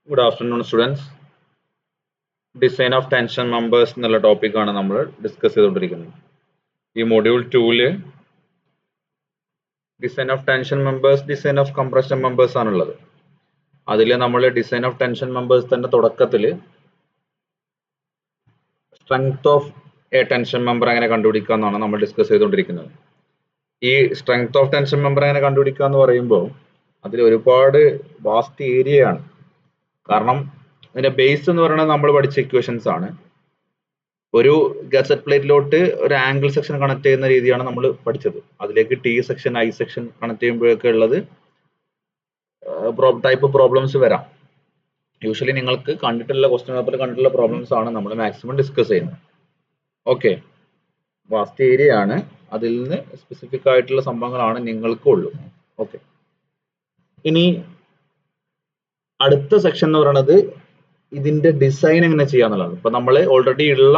Good afternoon, students. Design of tension members എന്നുള്ള ടോപ്പിക്കാണ് നമ്മൾ ഡിസ്കസ് ചെയ്തുകൊണ്ടിരിക്കുന്നത്. ഈ മൊഡ്യൂൾ 2-ല് design of tension members, design of compression members ആണുള്ളത്. അതിൽ നമ്മൾ ഡിസൈൻ ഓഫ് ടെൻഷൻ മെമ്പേഴ്സ് തന്നെ തുടക്കത്തിൽ strength of a tension member എങ്ങനെ കണ്ടുപിടിക്കുക എന്നാണ് നമ്മൾ ഡിസ്കസ് ചെയ്തുകൊണ്ടിരിക്കുന്നത്. ഈ സ്ട്രെങ്ത് ഓഫ് ടെൻഷൻ മെമ്പർ എങ്ങനെ കണ്ടുപിടിക്കുക എന്ന് പറയുമ്പോൾ അതിൽ ഒരുപാട് വാസ്റ്റ് ഏരിയ ആണ്. കാരണം അതിന്റെ ബേസ് എന്ന് പറയുന്നത് നമ്മൾ പഠിച്ച ഇക്വേഷൻസ് ആണ്. ഒരു ഗസറ്റ് പ്ലേറ്റിലോട്ട് ഒരു ആംഗിൾ സെക്ഷൻ കണക്ട് ചെയ്യുന്ന രീതിയാണ് നമ്മൾ പഠിച്ചത്. അതിലേക്ക് T section, I section connect ചെയ്യുമ്പോഴൊക്കെ ഉള്ളത് ടൈപ്പ് പ്രോബ്ലംസ് വരാം. യൂഷ്വലി നിങ്ങൾക്ക് കണ്ടിട്ടുള്ള ക്വസ്റ്റ്യൻ പേപ്പറിൽ കണ്ടിട്ടുള്ള പ്രോബ്ലംസ് ആണ് നമ്മൾ മാക്സിമം ഡിസ്കസ് ചെയ്യുന്നത്. ഓക്കെ, വാസ്റ്റ് ഏരിയ ആണ്, അതിൽ നിന്ന് സ്പെസിഫിക് ആയിട്ടുള്ള സംഭവങ്ങളാണ് നിങ്ങൾക്കും ഉള്ളൂ. ഓക്കെ, ഇനി അടുത്ത സെക്ഷൻ എന്ന് പറയുന്നത് ഇതിന്റെ ഡിസൈൻ എങ്ങനെ ചെയ്യാന്നുള്ളതാണ്. ഇപ്പൊ നമ്മൾ ഓൾറെഡി ഉള്ള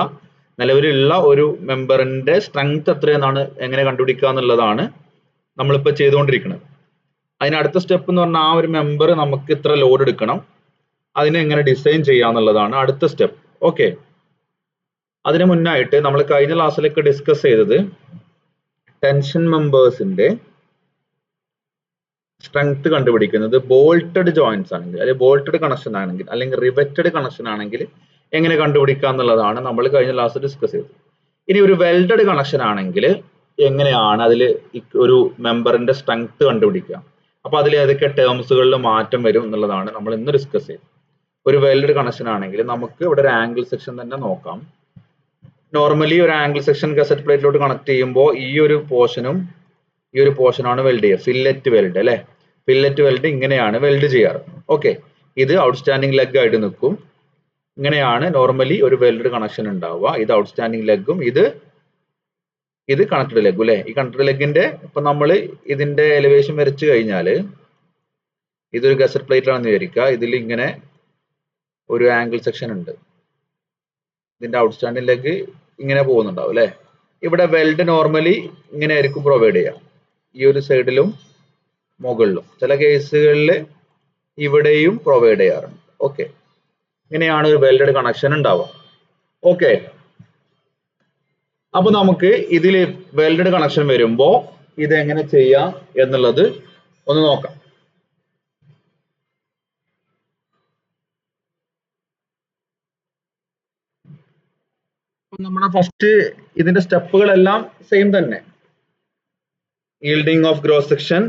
നിലവിലുള്ള ഒരു മെമ്പറിന്റെ സ്ട്രെങ്ത് എത്രയെന്നാണ് എങ്ങനെ കണ്ടുപിടിക്കുക എന്നുള്ളതാണ് നമ്മളിപ്പോ ചെയ്തുകൊണ്ടിരിക്കുന്നത്. അതിന് അടുത്ത സ്റ്റെപ്പ് എന്ന് പറഞ്ഞാൽ ആ ഒരു മെമ്പർ നമുക്ക് ഇത്ര ലോഡ് എടുക്കണം, അതിനെ എങ്ങനെ ഡിസൈൻ ചെയ്യാന്നുള്ളതാണ് അടുത്ത സ്റ്റെപ്പ്. ഓക്കെ, അതിന് മുന്നായിട്ട് നമ്മൾ കഴിഞ്ഞ ക്ലാസ്സിലൊക്കെ ഡിസ്കസ് ചെയ്തത് ടെൻഷൻ മെമ്പേഴ്സിന്റെ സ്ട്രെങ്ത് കണ്ടുപിടിക്കുന്നത് ബോൾട്ടഡ് ജോയിന്റ്സ് ആണെങ്കിൽ, അല്ലെങ്കിൽ ബോൾട്ടഡ് കണക്ഷൻ ആണെങ്കിൽ, അല്ലെങ്കിൽ റിവറ്റഡ് കണക്ഷൻ ആണെങ്കിൽ എങ്ങനെ കണ്ടുപിടിക്കുക എന്നുള്ളതാണ് നമ്മൾ കഴിഞ്ഞ ക്ലാസ് ഡിസ്കസ് ചെയ്തത്. ഇനി ഒരു വെൽഡഡ് കണക്ഷൻ ആണെങ്കിൽ എങ്ങനെയാണ് അതിൽ ഒരു മെമ്പറിന്റെ സ്ട്രെങ്ത് കണ്ടുപിടിക്കുക, അപ്പൊ അതിൽ ഏതൊക്കെ ടേംസുകളിൽ മാറ്റം വരും എന്നുള്ളതാണ് നമ്മൾ ഇന്ന് ഡിസ്കസ് ചെയ്തത്. ഒരു വെൽഡഡ് കണക്ഷൻ ആണെങ്കിൽ നമുക്ക് ഇവിടെ ഒരു ആംഗിൾ സെക്ഷൻ തന്നെ നോക്കാം. നോർമലി ഒരു ആംഗിൾ സെക്ഷൻ ഗസറ്റ് പ്ലേറ്റിലോട്ട് കണക്ട് ചെയ്യുമ്പോൾ ഈ ഒരു പോർഷനും ഈ ഒരു പോർഷനാണ് വെൽഡ് ചെയ്യുക, ഫില്ലറ്റ് വെൽഡ് അല്ലെ. ഫില്ലറ്റ് വെൽഡ് ഇങ്ങനെയാണ് വെൽഡ് ചെയ്യാറ്. ഓക്കെ, ഇത് ഔട്ട്സ്റ്റാൻഡിംഗ് ലെഗ് ആയിട്ട് നിൽക്കും. ഇങ്ങനെയാണ് നോർമലി ഒരു വെൽഡ് കണക്ഷൻ ഉണ്ടാവുക. ഇത് ഔട്ട്സ്റ്റാൻഡിംഗ് ലെഗും ഇത് കണക്റ്റഡ് ലെഗും അല്ലെ. ഈ കണക്റ്റഡ് ലെഗിന്റെ ഇപ്പൊ നമ്മൾ ഇതിന്റെ എലിവേഷൻ വരച്ചു കഴിഞ്ഞാൽ ഇതൊരു ഗസറ്റ് പ്ലേറ്റ് ആണെന്ന് വിചാരിക്കുക. ഇതിൽ ഇങ്ങനെ ഒരു ആംഗിൾ സെക്ഷൻ ഉണ്ട്, ഇതിന്റെ ഔട്ട്സ്റ്റാൻഡിംഗ് ലെഗ് ഇങ്ങനെ പോകുന്നുണ്ടാവും അല്ലെ. ഇവിടെ വെൽഡ് നോർമലി ഇങ്ങനെ ആയിരിക്കും പ്രൊവൈഡ് ചെയ്യുക, ഈ ഒരു സൈഡിലും മുകളിലും. ചില കേസുകളിൽ ഇവിടെയും പ്രൊവൈഡ് ചെയ്യാറുണ്ട്. ഓക്കെ, ഇങ്ങനെയാണ് ഒരു വെൽഡഡ് കണക്ഷൻ ഉണ്ടാവുക. ഓക്കെ, അപ്പൊ നമുക്ക് ഇതിൽ വെൽഡഡ് കണക്ഷൻ വരുമ്പോ ഇത് എങ്ങനെ ചെയ്യാം എന്നുള്ളത് ഒന്ന് നോക്കാം. നമ്മുടെ ഫസ്റ്റ് ഇതിന്റെ സ്റ്റെപ്പുകളെല്ലാം സെയിം തന്നെ. yielding of gross section,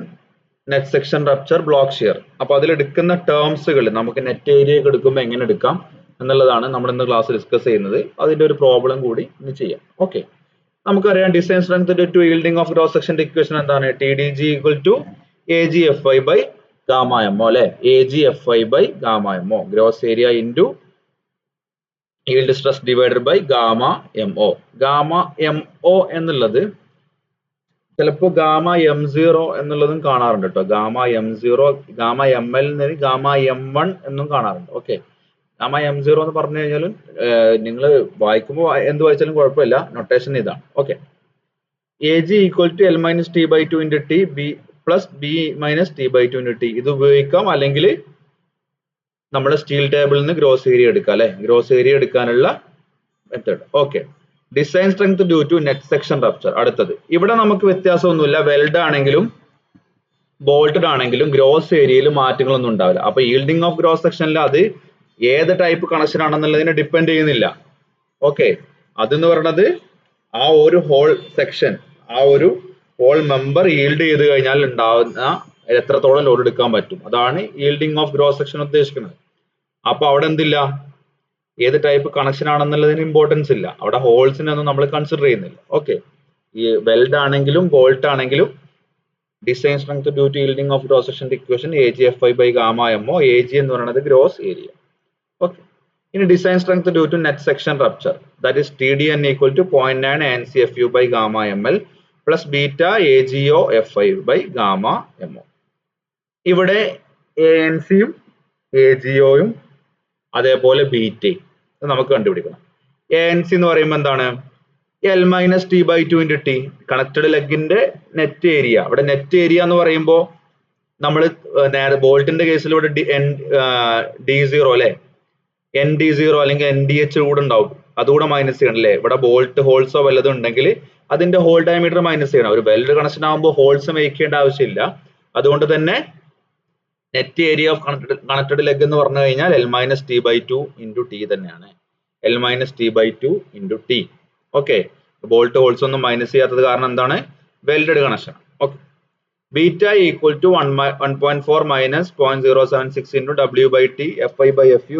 net section rupture, block shear. അപ്പൊ അതിൽ എടുക്കുന്ന ടേംസുകൾ നമുക്ക് നെറ്റ് ഏരിയ എടുക്കുമ്പോൾ എങ്ങനെ എടുക്കാം എന്നുള്ളതാണ് നമ്മൾ ഇന്ന് ക്ലാസ് ഡിസ്കസ് ചെയ്യുന്നത്. അതിന്റെ ഒരു പ്രോബ്ലം കൂടി ഇന്ന് ചെയ്യാം. ഓക്കെ, നമുക്കറിയാം design strength to yielding of gross section equation എന്താണ്? TDG equal to AGFI by gamma MO അല്ലെ. AGFI by gamma MO, gross area into yield stress divided by gamma MO. gamma MO എന്നുള്ളത് ചിലപ്പോൾ gamma M0 എന്നുള്ളതും കാണാറുണ്ട് കേട്ടോ. Gamma M0, gamma ML, gamma M1 എന്നും കാണാറുണ്ട്. Okay, gamma M0 എന്ന് പറഞ്ഞു കഴിഞ്ഞാൽ നിങ്ങൾ വായിക്കുമ്പോൾ എന്ത് വായിച്ചാലും കുഴപ്പമില്ല, നൊട്ടേഷൻ ഇതാണ്. Okay, AG equal to L minus T by 2 into T B plus B minus T by 2 into T. ഇത് ഉപയോഗിക്കാം, അല്ലെങ്കിൽ നമ്മുടെ സ്റ്റീൽ ടേബിളിൽ നിന്ന് ഗ്രോസ് ഏരിയ എടുക്കാം അല്ലെ. ഗ്രോസ് ഏരിയ എടുക്കാനുള്ള method. Okay, design strength due to net section rupture. അടുത്തത് ഇവിടെ നമുക്ക് വ്യത്യാസമൊന്നുമില്ല, വെൽഡ് ആണെങ്കിലും ബോൾട്ടഡ് ആണെങ്കിലും ഗ്രോസ് ഏരിയയിൽ മാറ്റങ്ങളൊന്നും ഉണ്ടാവില്ല. അപ്പൊ yielding ഓഫ് ഗ്രോസ് സെക്ഷനിൽ അത് ഏത് ടൈപ്പ് കണക്ഷൻ ആണെന്നുള്ളതിനെ ഡിപ്പെൻഡ് ചെയ്യുന്നില്ല. ഓക്കെ, അതെന്ന് പറയുന്നത് ആ ഒരു ഹോൾ സെക്ഷൻ, ആ ഒരു ഹോൾ മെമ്പർ ഈൽഡ് ചെയ്ത് കഴിഞ്ഞാൽ ഉണ്ടാവുന്ന എത്രത്തോളം ലോഡ് എടുക്കാൻ പറ്റും, അതാണ് yielding ഓഫ് ഗ്രോസ് സെക്ഷൻ ഉദ്ദേശിക്കുന്നത്. അപ്പൊ അവിടെ എന്തില്ല, ഏത് ടൈപ്പ് കണക്ഷൻ ആണെന്നുള്ളതിന് ഇമ്പോർട്ടൻസ് ഇല്ല, അവിടെ ഹോൾസിനൊന്നും നമ്മൾ കൺസിഡർ ചെയ്യുന്നില്ല. ഓക്കെ, ഈ വെൽഡ് ആണെങ്കിലും ബോൾട്ട് ആണെങ്കിലും design strength due to yielding of gross section equation AGFI by gamma MO. AG എന്ന് പറയുന്നത് ഗ്രോസ് ഏരിയ. ഓക്കെ, ഇനി design strength due to net section rupture, that is TDN equal to 0.9 ANCFU by gamma ML plus beta AGO FI by gamma MO. ഇവിടെ ANCയും AGOയും അതേപോലെ ബീറ്റയും നമുക്ക് കണ്ടുപിടിക്കണം. ANC എന്ന് പറയുമ്പോൾ എന്താണ്? L minus T by 2 into T, connected ലെഗിന്റെ net area. ഇവിടെ net area എന്ന് പറയുമ്പോൾ നമ്മൾ നേരെ ബോൾട്ടിന്റെ കേസിലൂടെ D0 അല്ലെ, ND0 അല്ലെങ്കിൽ NDH കൂടെ ഉണ്ടാവും, അതുകൂടെ മൈനസ് ചെയ്യണം അല്ലേ. ഇവിടെ ബോൾട്ട് ഹോൾസോ വല്ലതും ഉണ്ടെങ്കിൽ അതിന്റെ ഹോൾ ഡയമീറ്റർ മൈനസ് ചെയ്യണം. ഒരു വെൽഡ് കണക്ഷൻ ആകുമ്പോൾ ഹോൾസ് മേക്ക് ചെയ്യേണ്ട ആവശ്യമില്ല. അതുകൊണ്ട് തന്നെ net area of connected leg എന്ന് പറഞ്ഞു കഴിഞ്ഞാൽ L-T/2 × T തന്നെയാണ്. L-T/2 × T. Okay, bolt holes ഒന്നും മൈനസ് ചെയ്യാത്തത് കാരണം എന്താണ്, welded connection. Okay, beta equal to 1.4 minus 0.076 into W/T Fi/Fu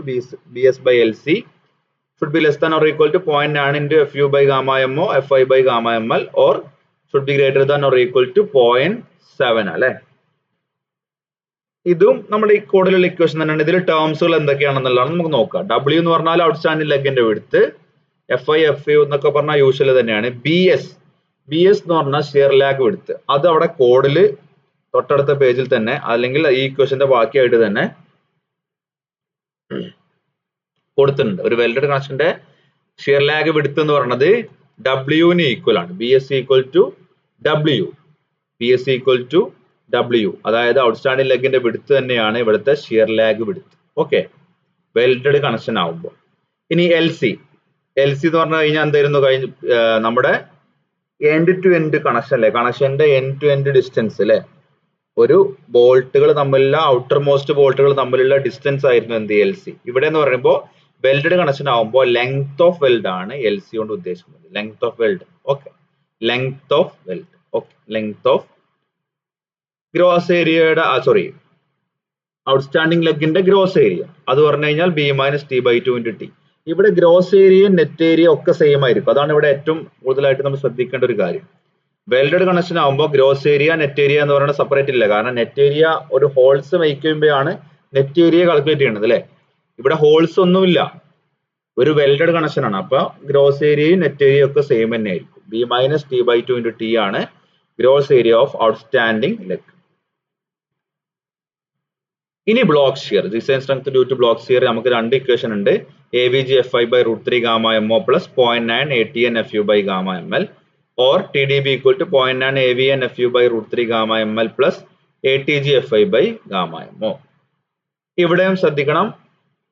Bs/Lc should be less than or equal to 0.9 into Fu by gamma mo Fi by gamma ml or should be greater than or equal to 0.7 അല്ലെ. ഇതും നമ്മുടെ ഈ കോഡിലുള്ള equation തന്നെയാണ്. ഇതിൽ ടേംസുകൾ എന്തൊക്കെയാണെന്നുള്ളതാണ് നമുക്ക് നോക്കാം. W എന്ന് പറഞ്ഞാൽ ഔട്ട്സ്റ്റാൻഡിംഗ് ലെഗിന്റെ വിഡ്ത്ത്, Fi Fu എന്നൊക്കെ പറഞ്ഞാൽ യൂഷ്വൽ തന്നെയാണ്. BS എന്ന് പറഞ്ഞാൽ ഷിയർ ലാഗ് വിഡ്ത്ത്, അത് അവിടെ കോഡില് തൊട്ടടുത്ത പേജിൽ തന്നെ അല്ലെങ്കിൽ ഈ ഇക്വേഷന്റെ ബാക്കിയായിട്ട് തന്നെ കൊടുത്തിട്ടുണ്ട്. ഒരു വെൽഡഡ് കണക്ഷന്റെ ഷിയർ ലാഗ് വിഡ്ത്ത് എന്ന് പറയുന്നത് W-ന് ഈക്വൽ ആണ്. BS = W. BS = W, അതായത് ഔട്ട്സ്റ്റാൻഡിംഗ് ലെഗിന്റെ വിഡ്ത്ത് തന്നെയാണ് ഇവിടുത്തെ shear lag width. Okay, welded connection ആവുമ്പോൾ. ഇനി LC എന്ന് പറഞ്ഞു കഴിഞ്ഞാൽ എന്തായിരുന്നു, നമ്മുടെ എൻഡ് ടു എൻഡ് കണക്ഷൻ അല്ലെ, കണക്ഷന്റെ എൻഡ് ടു എൻഡ് ഡിസ്റ്റൻസ് അല്ലെ, ഒരു ബോൾട്ടുകൾ തമ്മിലുള്ള ഔട്ടർ മോസ്റ്റ് ബോൾട്ടുകൾ തമ്മിലുള്ള ഡിസ്റ്റൻസ് ആയിരുന്നു എന്ത്, LC. ഇവിടെ എന്ന് പറയുമ്പോൾ വെൽഡഡ് കണക്ഷൻ ആവുമ്പോൾ ലെങ്ത് ഓഫ് വെൽഡ് ആണ് LC കൊണ്ട് ഉദ്ദേശിക്കുന്നത്. Length of weld. Okay, length of weld. Okay, length of gross ഏരിയയുടെ ഔട്ട്സ്റ്റാൻഡിംഗ് ലെഗിന്റെ ഗ്രോസ് ഏരിയ അത് പറഞ്ഞു കഴിഞ്ഞാൽ B-T/2 × T. ഇവിടെ ഗ്രോസ് ഏരിയ നെറ്റ് ഏരിയ ഒക്കെ സെയിം ആയിരിക്കും. അതാണ് ഇവിടെ ഏറ്റവും കൂടുതലായിട്ട് നമ്മൾ ശ്രദ്ധിക്കേണ്ട ഒരു കാര്യം. വെൽഡഡ് കണക്ഷൻ ആകുമ്പോൾ ഗ്രോസ് ഏരിയ നെറ്റ് ഏരിയ എന്ന് പറയുന്നത് സെപ്പറേറ്റ് ഇല്ല. കാരണം നെറ്റ് ഏരിയ ഒരു ഹോൾസ് മേക്ക് ചെയ്യുമ്പോഴാണ് നെറ്റ് ഏരിയ കാൽക്കുലേറ്റ് ചെയ്യുന്നത് അല്ലെ. ഇവിടെ ഹോൾസ് ഒന്നുമില്ല, ഒരു വെൽഡഡ് കണക്ഷൻ ആണ്. അപ്പൊ ഗ്രോസ് ഏരിയയും നെറ്റ് ഏരിയ ഒക്കെ സെയിം തന്നെ ആയിരിക്കും. B-T/2 × T ആണ് gross area of outstanding leg. ഇനി block shear, design strength due to block shear, നമുക്ക് രണ്ട് ഇക്വേഷൻ ഉണ്ട്. AVG Fi/√3 gamma mo plus 0.9 ATN Fu by gamma ml or TDB equal to 0.9 AVN Fu by √3 gamma ml plus ATG Fi by gamma mo. ഇവിടെയും ശ്രദ്ധിക്കണം,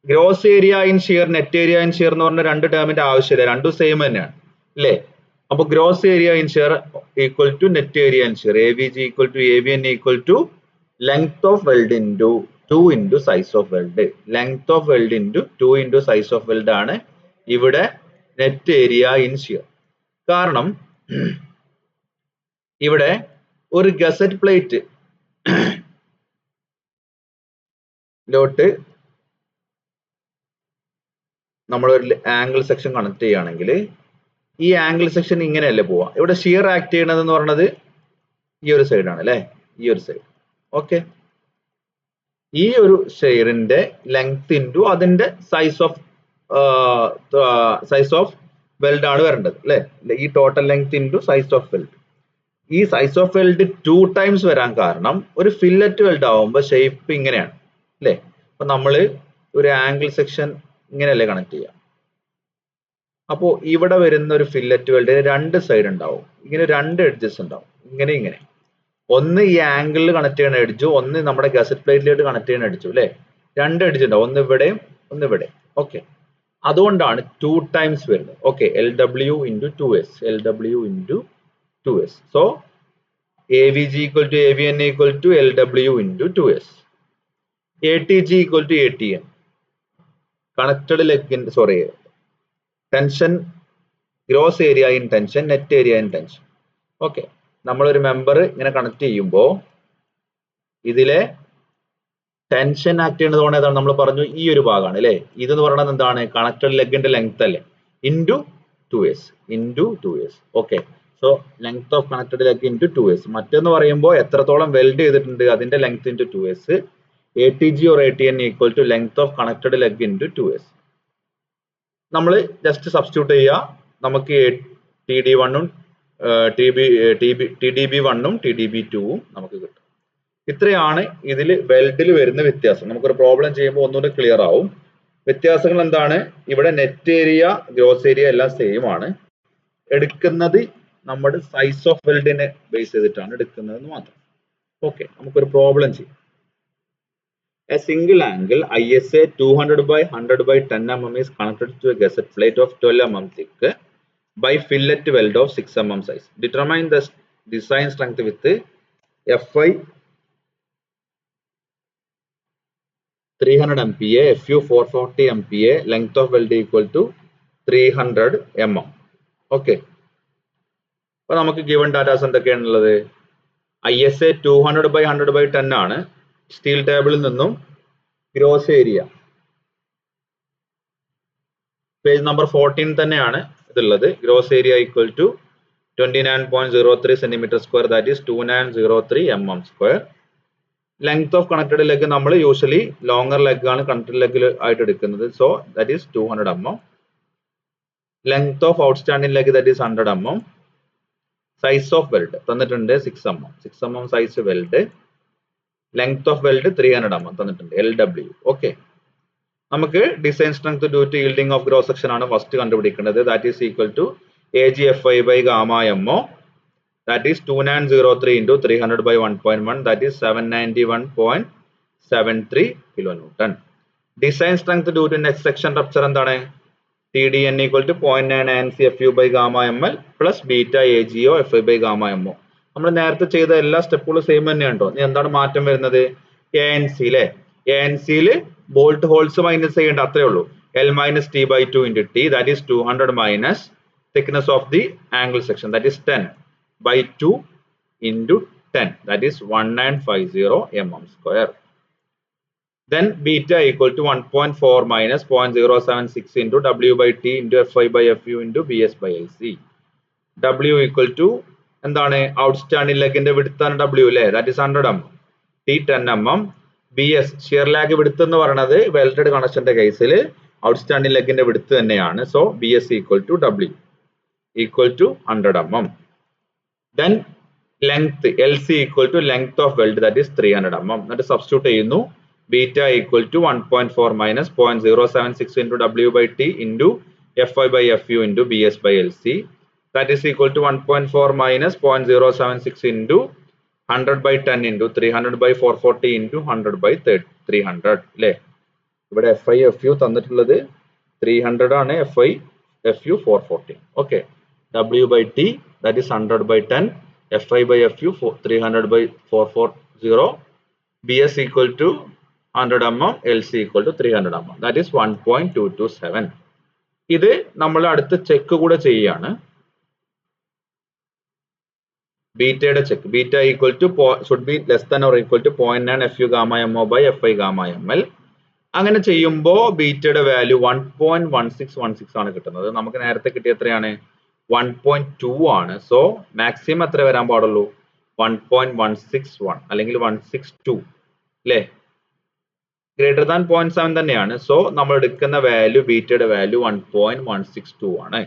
gross area in shear, net area in shear എന്ന് പറഞ്ഞ രണ്ട് ടേമിന്റെ ആവശ്യമില്ല, രണ്ടും same തന്നെയാണ് അല്ലേ. അപ്പൊ gross area in shear equal to net area in shear, AVG = AVN = length of weld into 2 into size of weld. Length of weld into 2 into size of weld ആണ് ഇവിടെ നെറ്റ് ഏരിയ ഇൻ ഷിയർ. കാരണം ഇവിടെ ഒരു gazette plate ലോട്ട് നമ്മളൊരു angle section connect ചെയ്യുകയാണെങ്കിൽ ഈ angle section ഇങ്ങനെയല്ലേ പോവാ. ഇവിടെ ഷിയർ ആക്ട് ചെയ്യണത് എന്ന് പറയുന്നത് ഈ ഒരു സൈഡാണ് അല്ലെ, ഈ ഒരു സൈഡ്. ഓക്കെ, ഈ ഒരു ഷെയറിന്റെ ലെങ്ത് ഇൻറ്റു അതിന്റെ സൈസ് ഓഫ് വെൽഡ് ആണ് വരേണ്ടത് അല്ലെ. ഈ total length into size of weld. ഈ സൈസ് ഓഫ് വെൽഡ് 2 ടൈംസ് വരാൻ കാരണം ഒരു ഫില്ലറ്റ് വെൽഡ് ആവുമ്പോൾ ഷേപ്പ് ഇങ്ങനെയാണ് അല്ലെ. അപ്പൊ നമ്മള് ഒരു ആംഗിൾ സെക്ഷൻ ഇങ്ങനെയല്ലേ കണക്ട് ചെയ്യാം. അപ്പോ ഇവിടെ വരുന്ന ഒരു ഫില്ലറ്റ് വെൽഡിന് രണ്ട് സൈഡ് ഉണ്ടാവും, ഇങ്ങനെ രണ്ട് എഡ്ജസ് ഉണ്ടാവും, ഇങ്ങനെ ഇങ്ങനെ. ഒന്ന് ഈ ആംഗിളിൽ കണക്ട് ചെയ്യുന്ന എഡ്ജു, ഒന്ന് നമ്മുടെ ഗസറ്റ് പ്ലേറ്റിലോട്ട് കണക്ട് ചെയ്യുന്ന എഡ്ജു അല്ലെ. രണ്ട് എഡ്ജ് ഉണ്ടാവും, ഒന്ന് ഇവിടെയും ഒന്ന് ഇവിടെ. ഓക്കെ, അതുകൊണ്ടാണ് 2 ടൈംസ് വരുന്നത്. Okay, LW × 2S, LW × 2S. So AVG = AVN = LW × 2S. ATG = ATN, connected ലെഗിന്റെ tension, gross area in tension, net area in tension. Okay, നമ്മളൊരു മെമ്പർ ഇങ്ങനെ കണക്ട് ചെയ്യുമ്പോൾ ഇതിലെ ടെൻഷൻ ആക്ട് ചെയ്യുന്നത് ഏതാണ് നമ്മൾ പറഞ്ഞു, ഈ ഒരു ഭാഗമാണ് അല്ലെ. ഇതെന്ന് പറയുന്നത് എന്താണ്, കണക്റ്റഡ് ലെഗിന്റെ ലെങ്ത് അല്ലേ, into 2S. Okay, so length of connected leg into 2S. മറ്റെന്ന് പറയുമ്പോൾ എത്രത്തോളം വെൽഡ് ചെയ്തിട്ടുണ്ട് അതിന്റെ length into 2S. ATG or ATN = length of connected leg into 2S. നമ്മൾ ജസ്റ്റ് സബ്സ്റ്റിറ്റ്യൂട്ട് ചെയ്യുക, നമുക്ക് TD1 TDB1 TDB2 നമുക്ക് കിട്ടും. ഇത്രയാണ് ഇതിൽ വെൽഡിൽ വരുന്ന വ്യത്യാസം. നമുക്കൊരു പ്രോബ്ലം ചെയ്യുമ്പോൾ ഒന്നുകൂടി ക്ലിയർ ആവും. വ്യത്യാസങ്ങൾ എന്താണ്, ഇവിടെ നെറ്റ് ഏരിയ ഗ്രോസ് ഏരിയ എല്ലാം സെയിം ആണ്. എടുക്കുന്നത് നമ്മുടെ സൈസ് ഓഫ് വെൽഡിനെ ബേസ് ചെയ്തിട്ടാണ് എടുക്കുന്നതെന്ന് മാത്രം. ഓക്കെ, നമുക്കൊരു പ്രോബ്ലം ചെയ്യാം. A single angle ISA 200 by 100 by 10 mm is connected to a gusset plate of 12 mm thick by fillet weld of 6 mm size. Determine the design strength with FI 300 MPa, FU 440 MPa, length of weld equal to 300 mm. Okay. അപ്പോൾ നമുക്ക് given datas എന്തൊക്കെയാണുള്ളത്? ISA 200 by 100 by 10 ആണ്. Steel ടേബിളിൽ നിന്നും gross area page number 14 തന്നെയാണ് ഇതുള്ളത്. Gross area equal to 29.03 centimetre square, that is 2903 mm². Length of connected leg നമ്മൾ usually longer leg ആണ് connected leg ആയിട്ട് എടുക്കുന്നത്. So that is 200 mm. Length of outstanding leg that is 100 mm. Size of weld തന്നിട്ടുണ്ട് 6 mm. 6 mm size weld. Length of weld 300 mm തന്നിട്ടുണ്ട്, LW. Okay, നമുക്ക് design strength due to yielding of gross section ആണ് first കണ്ടുപിടിക്കേണ്ടത്. That is equal to AGFI by gamma MO, that is 2903 into 300 by 1.1, that is 791.73 kilonewton. Design strength due to next section rupture എന്താണ്? TDN equal to 0.9 ANC FU by gamma ML plus beta AGO FI by gamma MO. നമ്മൾ നേരത്തെ ചെയ്ത എല്ലാ സ്റ്റെപ്പുകളും same തന്നെയാണ് കേട്ടോ. ഇനി എന്താണ് മാറ്റം വരുന്നത്? ANC ലെ ANCയിൽ ബോൾട്ട് ഹോൾസ് മൈനസ് ചെയ്യേണ്ട, അത്രേ ഉള്ളൂ. L minus T by 2 into T, that is 200 minus thickness of the angle section, that is 10 by 2 into 10, that is 1950 mm². Then beta equal to 1.4 minus 0.076 into W by T into FI by FU into BS by IC. W equal to എന്താണ്? Outstanding ലെഗിന്റെ width ആണ് W അല്ലേ, that is 100 mm. T 10 mm. BS shear lag width എന്ന് പറയുന്നത് welded കണക്ഷന്റെ കേസിൽ outstanding ലെഗിന്റെ width തന്നെയാണ്. So BS equal to W equal to 100 mm. Then length LC equal to length of weld, that is 300 mm. എന്നിട്ട് substitute ചെയ്യുന്നു. Beta equal to 1.4 minus 0.076 into W by T into FI by FU into BS by LC, that is equal to 1.4 minus 0.076 into 100 by 10 into 300 by 440 into 100 by 300 അല്ലേ. ഇവിടെ FI FU തന്നിട്ടുള്ളത് 300 ആണ്, FI FU 440. Okay, W by T that is 100 by 10, FI by FU 300 by 440, BS equal to 100 mm, LC equal to 300 mm, that is 1.227. ഇത് നമ്മൾ അടുത്ത check കൂടെ ചെയ്യാണ്. ബീറ്റയുടെ check. Beta equal to should be less than or equal to 0.9 FU gamma MO by FI gamma ML. അങ്ങനെ ചെയ്യുമ്പോൾ ബീറ്റയുടെ value 1.1616 ആണ് കിട്ടുന്നത്. നമുക്ക് നേരത്തെ കിട്ടിയ എത്രയാണ്? 1.2 ആണ്. സോ മാക്സിമം എത്ര വരാൻ പാടുള്ളൂ? 1.161 അല്ലെങ്കിൽ 162 അല്ലേ. ഗ്രേറ്റർ ദാൻ 0.7 തന്നെയാണ്. സോ നമ്മൾ എടുക്കുന്ന വാല്യൂ ബീറ്റയുടെ വാല്യൂ 1.162 ആണ്.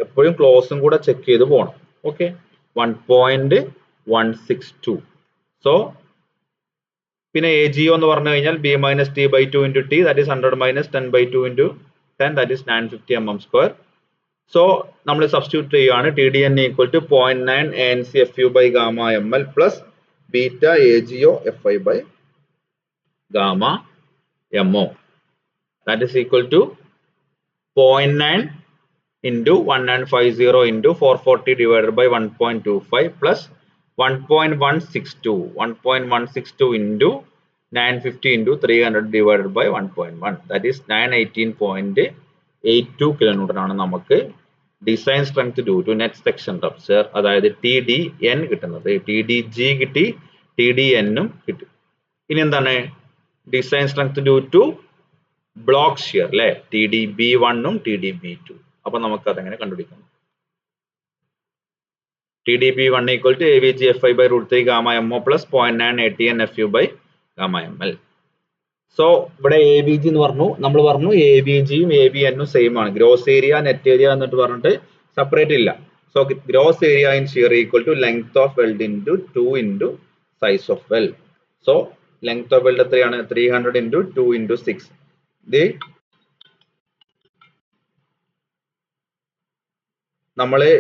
എപ്പോഴും ക്ലോസും കൂടെ ചെക്ക് ചെയ്ത് പോകണം. ഓക്കെ, 1.162. സോ പിന്നെ AGO എന്ന് പറഞ്ഞു കഴിഞ്ഞാൽ B minus T by 2 into T, that is 100 minus 10 by 2 into 10, that is 950 mm². So നമ്മൾ സബ്സ്റ്റിറ്റ്യൂട്ട് ചെയ്യുകയാണ്. TDN equal to 0.9 ANC FU by gamma ML plus beta AGO FI by gamma MO, that is equal to 0.9 into 1950 into 440 divided by 1.25 plus 1.162 into 950 into 300 divided by 1.1, that is 918.82 kilonewton ആണ് നമുക്ക് design strength due to net section rupture, അതായത് TDN കിട്ടുന്നത്. TDG കിട്ടി, TDN കിട്ടി. ഇനി എന്താണ് design strength due to block shear അല്ലെ, TDB1 ഉം TDB2. അപ്പൊ നമുക്ക് അതെങ്ങനെ കണ്ടുപിടിക്കണം? TDB1 equal to AVG FI by √3 gamma MO plus 0.9 ATN FU by gamma ML. So ഇവിടെ AVG എന്ന് പറഞ്ഞു, നമ്മൾ പറഞ്ഞു AVGയും AVNഉം സെയിം ആണ്. ഗ്രോസ് ഏരിയ നെറ്റ് ഏരിയ എന്നിട്ട് പറഞ്ഞിട്ട് സെപ്പറേറ്റ് ഇല്ല. So gross area in shear equal to length of weld into 2 into size of weld. So length of weld എത്രയാണ്? 300 ഇൻറ്റു 2 ഇൻറ്റു 6. ഇത് നമ്മള്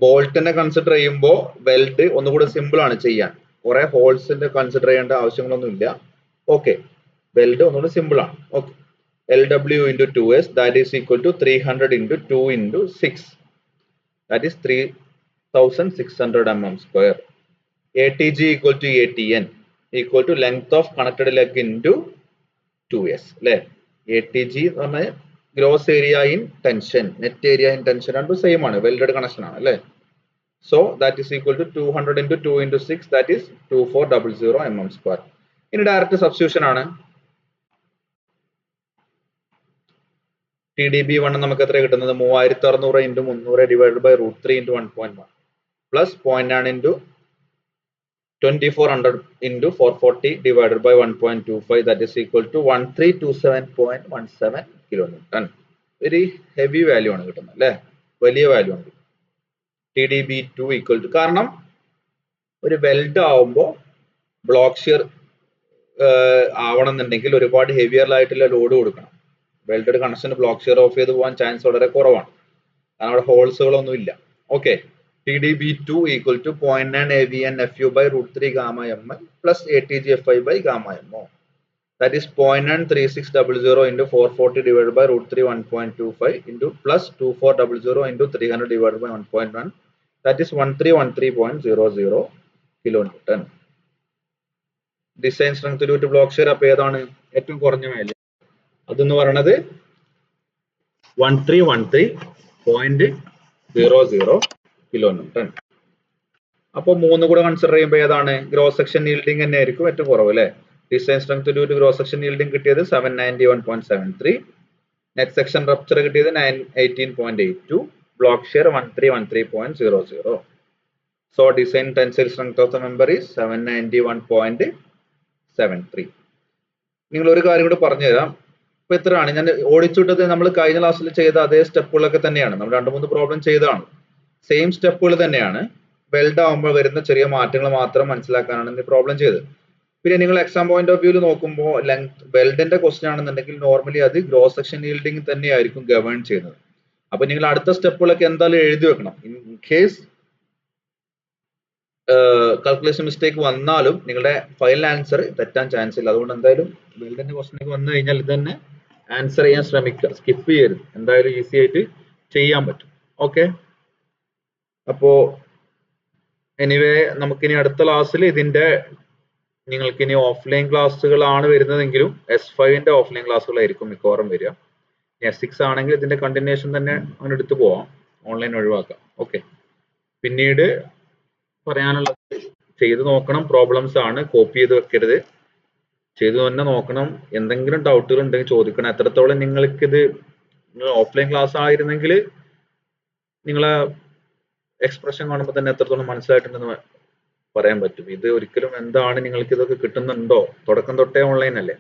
ബോൾട്ടിനെ കൺസിഡർ ചെയ്യുമ്പോൾ വെൽഡ് ഒന്നുകൂടെ സിമ്പിൾ ആണ് ചെയ്യാൻ. കുറെ ഹോൾസിന്റെ കൺസിഡർ ചെയ്യേണ്ട ആവശ്യങ്ങളൊന്നും ഇല്ല. ഓക്കെ, വെൽഡ് ഒന്നുകൂടി സിമ്പിൾ ആണ്. Okay, LW into 2S that is equal to 300 into 2 into 6, that is 3600 mm square. ATG equal to ATN equal to length of connected leg into 2S അല്ലെ. ATG എന്ന് പറഞ്ഞാൽ gross area in tension, net area in tension രണ്ടും same ആണ്, welded connection ആണ് അല്ലെ. So that is equal to 200 into 2 into 6, that is 2400 mm square. ഇനി direct substitution ആണ്. TDB1 നമുക്ക് എത്ര കിട്ടുന്നത്? 3600 into 300 divided by √3 into 1.1 plus 0.9 into 2400 into 440 divided by 1.25, that is equal to 1327.17 kilonewton. Very heavy value ആണ് കിട്ടുന്നത് അല്ലെ, വലിയ value ആണ്. TDB2 equal to, കാരണം ഒരു വെൽഡ് ആവുമ്പോൾ ബ്ലോക്ക് ഷിയർ ആവണമെന്നുണ്ടെങ്കിൽ ഒരുപാട് ഹെവിയർ ആയിട്ടുള്ള ലോഡ് കൊടുക്കണം. Welded connection block shear of ചെയ്ത് പോകാൻ ചാൻസ് വളരെ കുറവാണ്, കാരണം അവിടെ ഹോൾസുകളൊന്നും ഇല്ല. Okay, TDB2 equal to 0.9 AVN FU by √3 gamma ml plus ATG FI by gamma MO, that is 0.93600 into 440 divided by √3 1.25 into plus 2400 into 300 divided by 1.1, that is 1313.00 kilonewton. Design strength to block shear അപ്പോൾ ഏതാണ് ഏറ്റവും കുറഞ്ഞ value? അതെന്ന് പറയുന്നത് 1313.00 kilonewton. അപ്പോൾ മൂന്ന് കൂടെ consider ചെയ്യുമ്പോൾ ഏതാണ്? ഗ്രോസ് സെക്ഷൻ yielding തന്നെ ആയിരിക്കും ഏറ്റവും കുറവ് അല്ലെ. Design strength to gross section yielding കിട്ടിയത് 791.73, നെറ്റ് സെക്ഷൻ റപ്ചർ കിട്ടിയത് 918.82, block shear 1313.00. So design tensile strength of the member is 791.73. നിങ്ങൾ ഒരു കാര്യം കൂടി പറഞ്ഞു തരാം. ഇപ്പൊ എത്രയാണ് ഞാൻ ഓടിച്ചുവിട്ടത്? നമ്മൾ കഴിഞ്ഞ ക്ലാസ്സിൽ ചെയ്ത അതേ സ്റ്റെപ്പുകളൊക്കെ തന്നെയാണ്, നമ്മൾ 2-3 പ്രോബ്ലം ചെയ്തതാണ്, സെയിം സ്റ്റെപ്പുകൾ തന്നെയാണ്. വെൽഡ് ആവുമ്പോൾ വരുന്ന ചെറിയ മാറ്റങ്ങൾ മാത്രം മനസ്സിലാക്കാനാണ് ഈ പ്രോബ്ലം ചെയ്തത്. പിന്നെ നിങ്ങൾ എക്സാം പോയിന്റ് ഓഫ് വ്യൂവിൽ നോക്കുമ്പോൾ ലെങ്ത് വെൽഡിന്റെ ക്വസ്റ്റ്യൻ ആണെന്നുണ്ടെങ്കിൽ നോർമലി അത് ഗ്രോസ് സെക്ഷൻ yielding തന്നെയായിരിക്കും ഗവേൺ ചെയ്യുന്നത്. അപ്പൊ നിങ്ങൾ അടുത്ത സ്റ്റെപ്പുകളൊക്കെ എന്തായാലും എഴുതി വെക്കണം. ഇൻ കേസ് കാൽക്കുലേഷൻ മിസ്റ്റേക്ക് വന്നാലും നിങ്ങളുടെ ഫൈനൽ ആൻസർ തെറ്റാൻ ചാൻസ് ഇല്ല. അതുകൊണ്ട് എന്തായാലും വെൽഡിന്റെ ക്വസ്റ്റ്യൻ വന്നു കഴിഞ്ഞാൽ ഇത് തന്നെ ആൻസർ ചെയ്യാൻ ശ്രമിക്കുക, സ്കിപ്പ് ചെയ്യരുത്, എന്തായാലും ഈസി ആയിട്ട് ചെയ്യാൻ പറ്റും. ഓക്കെ, അപ്പോ എനിവേ നമുക്കിനി അടുത്ത ക്ലാസ്സിൽ ഇതിന്റെ നിങ്ങൾക്ക് ഇനി ഓഫ്ലൈൻ ക്ലാസ്സുകളാണ് വരുന്നതെങ്കിലും S5ന്റെ ഓഫ്ലൈൻ ക്ലാസ്സുകളായിരിക്കും മിക്കവാറും വരിക. S6 ആണെങ്കിൽ ഇതിന്റെ കണ്ടിന്യൂഷൻ തന്നെ അങ്ങനെ എടുത്തു പോവാം, ഓൺലൈൻ ഒഴിവാക്കാം. ഓക്കെ, പിന്നീട് പറയാനുള്ളത് ചെയ്ത് നോക്കണം, പ്രോബ്ലംസ് ആണ്, കോപ്പി ചെയ്ത് വെക്കരുത്, ചെയ്തു തന്നെ നോക്കണം. എന്തെങ്കിലും ഡൗട്ടുകൾ ഉണ്ടെങ്കിൽ ചോദിക്കണം. എത്രത്തോളം നിങ്ങൾക്കിത് ഓഫ്ലൈൻ ക്ലാസ് ആയിരുന്നെങ്കിൽ നിങ്ങളെ എക്സ്പ്രഷൻ കാണുമ്പോൾ തന്നെ എത്രത്തോളം മനസ്സിലായിട്ടുണ്ടെന്ന് പറയാൻ പറ്റും. ഇത് ഒരിക്കലും എന്താണ് നിങ്ങൾക്ക് ഇതൊക്കെ കിട്ടുന്നുണ്ടോ, തുടക്കം തൊട്ടേ ഓൺലൈൻ അല്ലേ,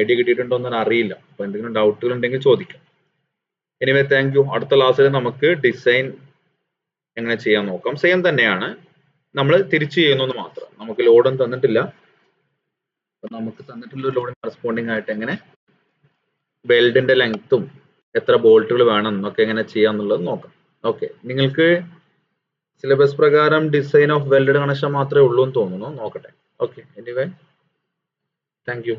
ഐഡിയ കിട്ടിയിട്ടുണ്ടോ എന്ന് അറിയില്ല. അപ്പൊ എന്തെങ്കിലും ഡൗട്ടുകൾ ഉണ്ടെങ്കിൽ ചോദിക്കാം. Anyway thank you. അടുത്ത ക്ലാസ്സിൽ നമുക്ക് ഡിസൈൻ എങ്ങനെ ചെയ്യാൻ നോക്കാം. സെയിം തന്നെയാണ്, നമ്മൾ തിരിച്ചു ചെയ്യുന്നു മാത്രം. നമുക്ക് ലോഡൊന്നും തന്നിട്ടില്ല, നമുക്ക് തന്നിട്ടുള്ള ലോഡിന് കറസ്പോണ്ടിങ് ആയിട്ട് എങ്ങനെ വെൽഡിന്റെ ലെങ്ത്തും എത്ര ബോൾട്ടുകൾ വേണം എന്നൊക്കെ എങ്ങനെ ചെയ്യാന്നുള്ളത് നോക്കാം. ഓക്കെ, നിങ്ങൾക്ക് സിലബസ് പ്രകാരം ഡിസൈൻ ഓഫ് വെൽഡഡ് കണക്ഷൻ മാത്രമേ ഉള്ളൂ എന്ന് തോന്നുന്നു, നോക്കട്ടെ. Okay, anyway thank you.